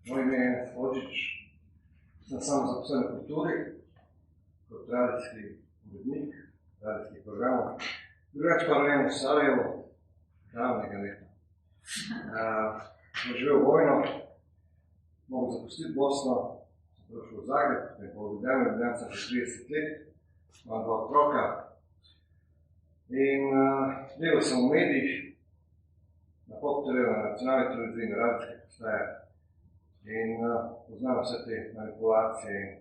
Moje ime je Hodžić, sem samozaposlen v kulturi, kot radijski urednik, radijskih programov. Drugače pa vem v Sarajevu, davnega leta. Sem živel vojno, mogel zapustiti Bosno, sem prišel v Zagreb, potem pa v Ljubljano sem še 30 let, imam 2 otroka. In delal sem v medijih, na Pop-TV, na nacionalni televiziji, na radijskih postajah. In poznam vse te manipulacije in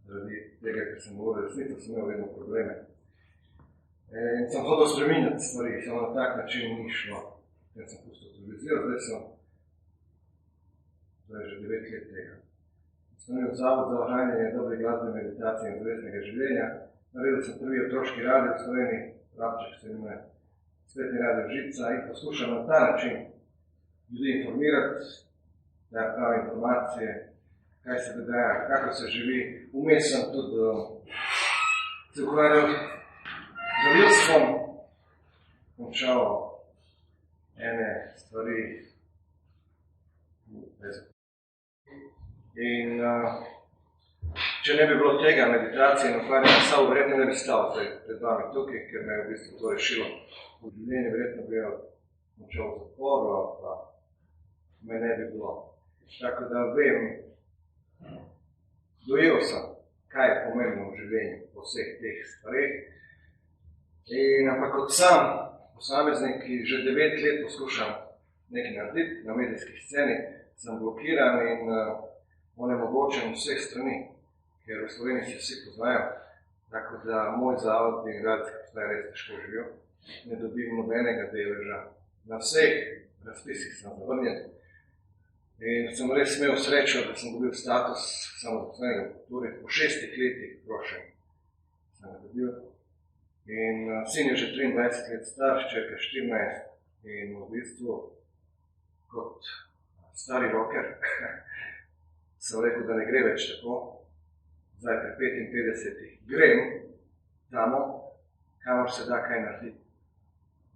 zaradi tega, ker sem govoril resnico, sem imel vedno probleme. In sem hotel spreminjati stvari, samo na tak način ni šlo. Ker sem pustil televizijo, zdaj že 9 let tega. Sem imel Zavod za ohranjanje dobre glasbene meditacije in zavestnega življenja. Naredil sem prvi otroški radio v Sloveniji, Rapček se imenuje, Svetni radio Žica, in poskušam na ta način ljudi informirati, da prave informacije, kaj se dogaja, kako se živi. Vmes sem tudi se ukvarjal z darilstvom, končal ene stvari in če ne bi bilo tega meditacije in ukvarjanja samo vredno, ne bi stal pred vami tukaj, ker me je v bistvu to rešilo. V življenju verjetno bi končal v zaporu, pa me ne bi bilo. Tako da vem, dojel sem, kaj je pomembno v življenju po vseh teh stvareh. Ampak kot sam posameznik, ki že 9 let poskušam nekaj narediti na medijski sceni, sem blokiran in onemogočen vseh strani, ker v Sloveniji se vsi poznajo, tako da moj zavod in radijske postaje res težko živijo. Ne dobim nobenega deleža. Na vseh razpisih sem zavrnjen. In sem res imel srečo, da sem dobil status samozaposlenega v kulturi. Po 6 letih prošenj sem ga dobil. In sin je že 23 let star, hčerka 14. In v bistvu kot stari rocker sem rekel, da ne gre več tako. Zdaj pri 55 grem tamo, kamor se da kaj narediti.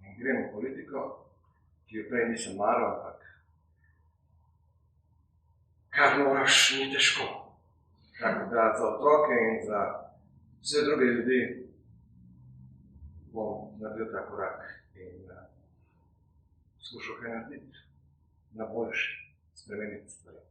In grem v politiko, ki jo prej nisem maral, ampak kar moraš, ni težko. Tako da za otroke in za vse druge ljudi bom naredil ta korak in skušal kaj narediti na boljše, spremeniti stvari.